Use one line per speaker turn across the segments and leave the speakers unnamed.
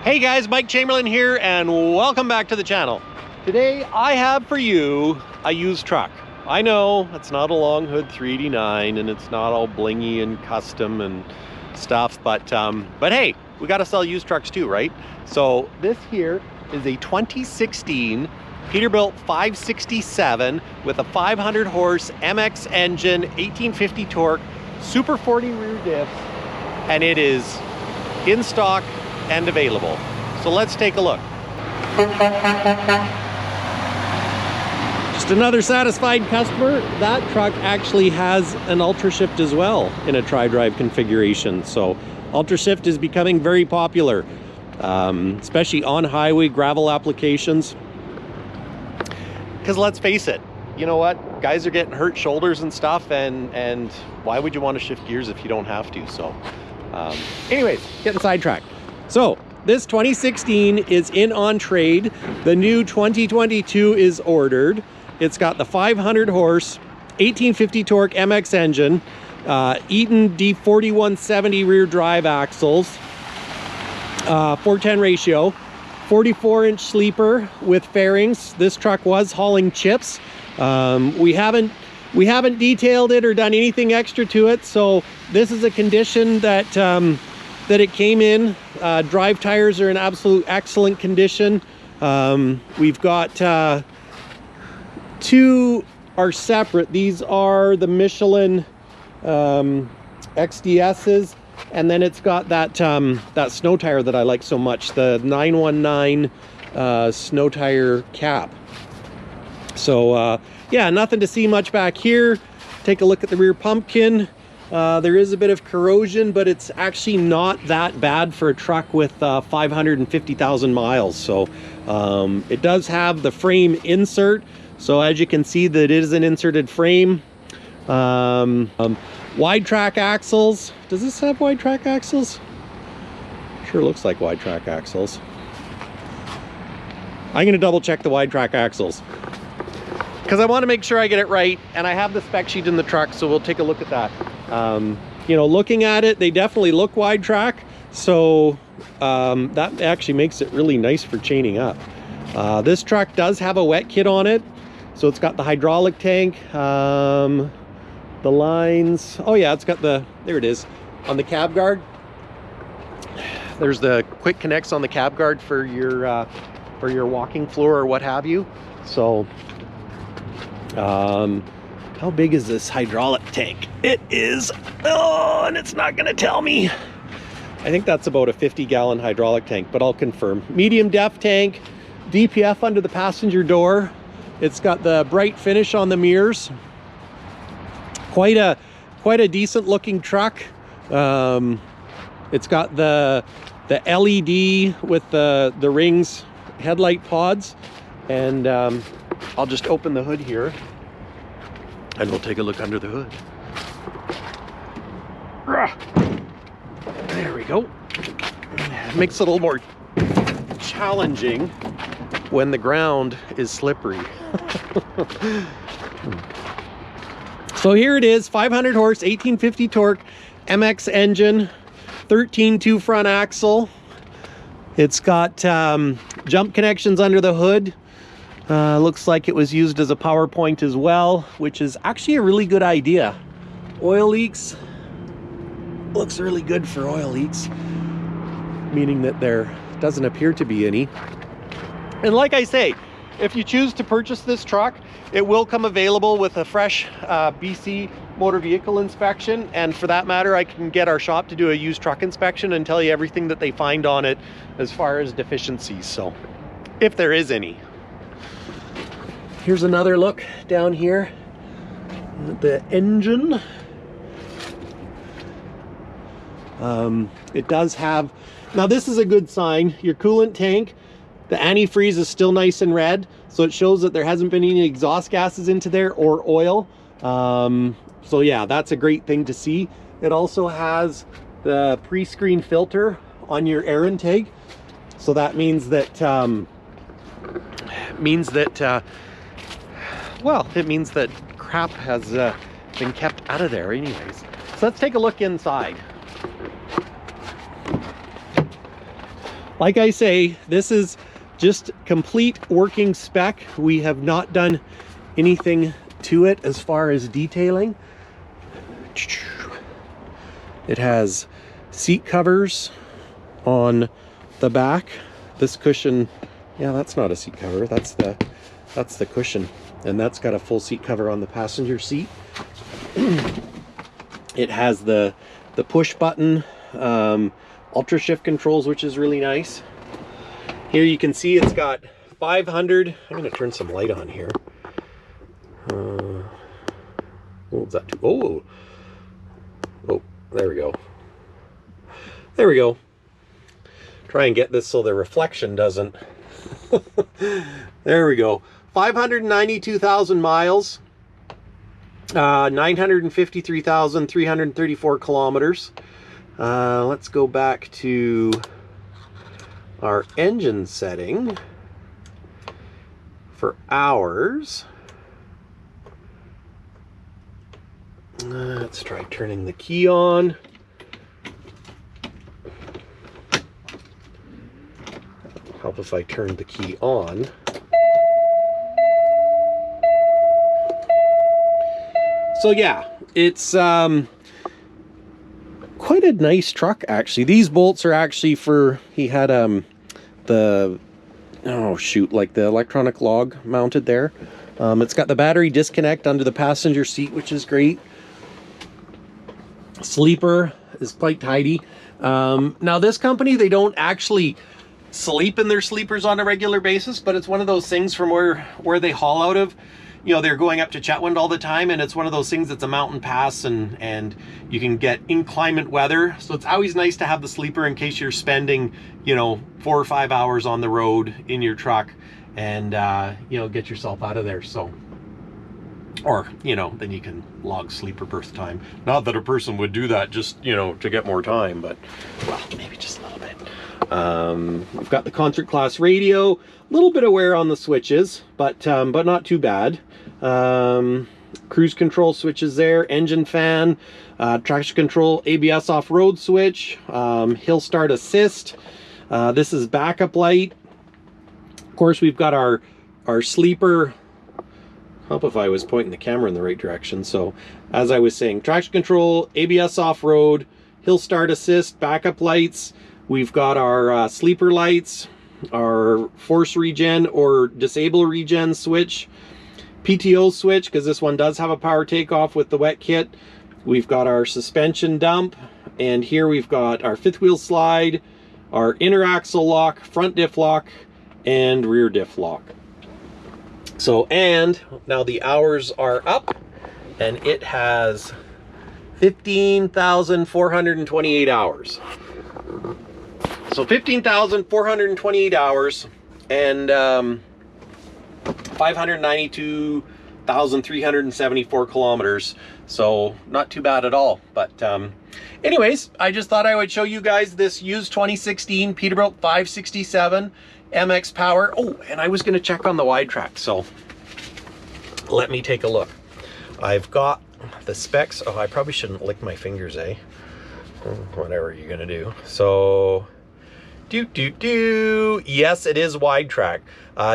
Hey guys, Mike Chamberlain here and welcome back to the channel. Today I have for you a used truck. I know it's not a long hood 389 and it's not all blingy and custom and stuff, but hey, we got to sell used trucks too, right? So this here is a 2016 Peterbilt 567 with a 500 horse MX engine, 1850 torque, Super 40 rear diffs, and it is in stock and available. So let's take a look. Just another satisfied customer. That truck actually has an Ultrashift as well in a tri-drive configuration. So Ultrashift is becoming very popular, especially on highway gravel applications. Because let's face it, you know what? Guys are getting hurt shoulders and stuff, and why would you want to shift gears if you don't have to? So anyways, getting sidetracked. So this 2016 is in on trade. The new 2022 is ordered. It's got the 500 horse, 1850 torque MX engine, Eaton D4170 rear drive axles, 410 ratio, 44-inch sleeper with fairings. This truck was hauling chips. We haven't detailed it or done anything extra to it, so this is a condition that it came in. Drive tires are in absolute excellent condition. We've got two are separate. These are the Michelin XDS's, and then it's got that that snow tire that I like so much, the 919 snow tire cap. So yeah, nothing to see much back here. Take a look at the rear pumpkin. There is a bit of corrosion, but it's actually not that bad for a truck with 550,000 miles. So it does have the frame insert. So as you can see, that it is an inserted frame. Wide track axles. Does this have wide track axles? Sure looks like wide track axles. I'm going to double check the wide track axles, because I want to make sure I get it right, and I have the spec sheet in the truck, so we'll take a look at that. You know, looking at it, they definitely look wide track, so that actually makes it really nice for chaining up. This truck does have a wet kit on it, so it's got the hydraulic tank, the lines. Oh yeah, it's got the, there it is, on the cab guard. There's the quick connects on the cab guard for your walking floor or what have you. So how big is this hydraulic tank? It is, oh, and it's not gonna tell me. I think that's about a 50-gallon hydraulic tank, but I'll confirm. Medium depth tank, DPF under the passenger door. It's got the bright finish on the mirrors. Quite a decent looking truck. It's got the LED with the rings headlight pods, and I'll just open the hood here and we'll take a look under the hood. There we go. It makes it a little more challenging when the ground is slippery. So here it is, 500 horse, 1850 torque, MX engine, 13.2 front axle. It's got jump connections under the hood. Looks like it was used as a power point as well, which is actually a really good idea. Oil leaks, looks really good for oil leaks, meaning that there doesn't appear to be any. And like I say, if you choose to purchase this truck, it will come available with a fresh BC motor vehicle inspection, and for that matter, I can get our shop to do a used truck inspection and tell you everything that they find on it as far as deficiencies, so if there is any. Here's another look down here at the engine. It does have, now this is a good sign, your coolant tank, the antifreeze is still nice and red, so it shows that there hasn't been any exhaust gases into there or oil. So yeah, that's a great thing to see. It also has the pre-screen filter on your air intake, so that means that well, it means that crap has been kept out of there anyways. So let's take a look inside. like I say, this is just complete working spec. We have not done anything to it as far as detailing. It has seat covers on the back. This cushion, yeah, that's not a seat cover, that's the cushion, and that's got a full seat cover on the passenger seat. It has the push button Ultrashift controls, which is really nice. Here you can see it's got 500. I'm going to turn some light on here. What was that? Oh, there we go. There we go. Try and get this so the reflection doesn't. There we go. 592,000 miles. 953,334 kilometers. Let's go back to our engine setting for hours. Let's try turning the key on. Help if I turn the key on. So yeah, it's quite a nice truck actually. These bolts are actually for, he had the, oh shoot, like the electronic log mounted there. It's got the battery disconnect under the passenger seat, which is great. Sleeper is quite tidy. Now this company, they don't actually sleep in their sleepers on a regular basis, but it's one of those things from where they haul out of. You know, they're going up to Chetwynd all the time, and it's one of those things that's a mountain pass, and you can get inclement weather. So it's always nice to have the sleeper in case you're spending, you know, 4 or 5 hours on the road in your truck, and you know, get yourself out of there. So, or, you know, then you can log sleeper berth time. Not that a person would do that just, you know, to get more time, but, well, maybe just a little bit. We've got the concert class radio, a little bit of wear on the switches, but not too bad. Cruise control switches there, engine fan, traction control, ABS off-road switch, hill start assist. This is backup light. Of course, we've got our sleeper. Help if I was pointing the camera in the right direction. So as I was saying, traction control, ABS off-road, hill start assist, backup lights. We've got our sleeper lights, our force regen or disable regen switch, PTO switch, because this one does have a power takeoff with the wet kit. We've got our suspension dump, and here we've got our fifth wheel slide, our inner axle lock, front diff lock, and rear diff lock. So, and now the hours are up, and it has 15,428 hours. So 15,428 hours and 592,374 kilometers. So not too bad at all. But anyways, I just thought I would show you guys this used 2016 Peterbilt 567 MX Power. Oh, and I was going to check on the wide track. So let me take a look. I've got the specs. Oh, I probably shouldn't lick my fingers, eh? Whatever you're going to do. So... yes, it is wide track.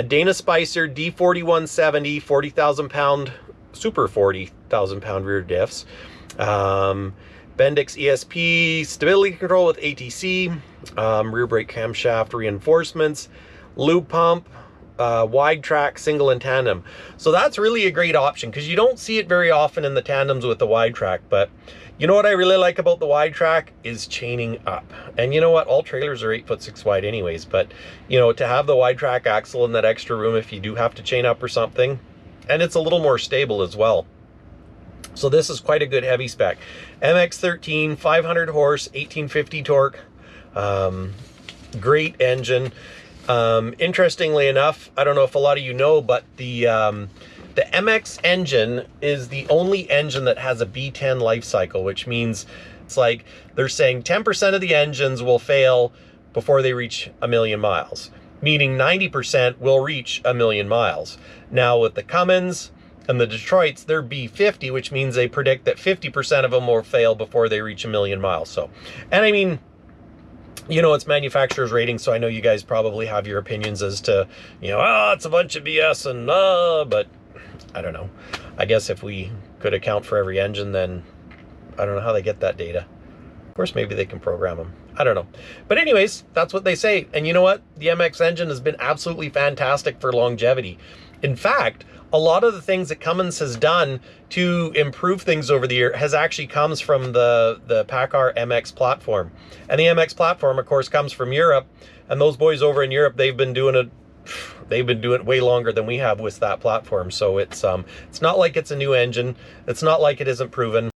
Dana Spicer D4170, 40,000 pound, super 40,000 pound rear diffs. Bendix ESP stability control with ATC, rear brake camshaft reinforcements, lube pump, wide track, single and tandem. So that's really a great option because you don't see it very often in the tandems with the wide track. But you know what I really like about the wide track is chaining up. And you know what, all trailers are 8'6" wide anyways, but you know, to have the wide track axle and that extra room if you do have to chain up or something, and it's a little more stable as well. So this is quite a good heavy spec. MX-13, 500 horse, 1850 torque, great engine. Interestingly enough, I don't know if a lot of you know, but the MX engine is the only engine that has a B10 life cycle, which means it's like they're saying 10% of the engines will fail before they reach 1,000,000 miles, meaning 90% will reach 1,000,000 miles. Now with the Cummins and the Detroits, they're B50, which means they predict that 50% of them will fail before they reach 1,000,000 miles. So, and I mean, you know, it's manufacturer's rating, so I know you guys probably have your opinions as to, you know, it's a bunch of BS and but I don't know. I guess if we could account for every engine, then I don't know how they get that data. Of course, maybe they can program them. I don't know. But anyways, that's what they say. And you know what? The MX engine has been absolutely fantastic for longevity. In fact, a lot of the things that Cummins has done to improve things over the year has actually comes from the Paccar MX platform. And the MX platform, of course, comes from Europe. And those boys over in Europe, they've been doing it way longer than we have with that platform. So it's not like it's a new engine. It's not like it isn't proven.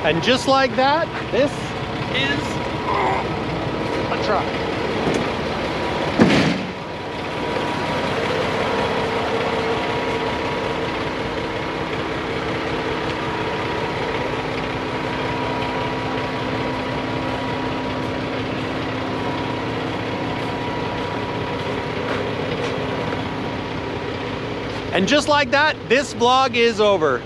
And just like that, this is a truck. And just like that, this vlog is over.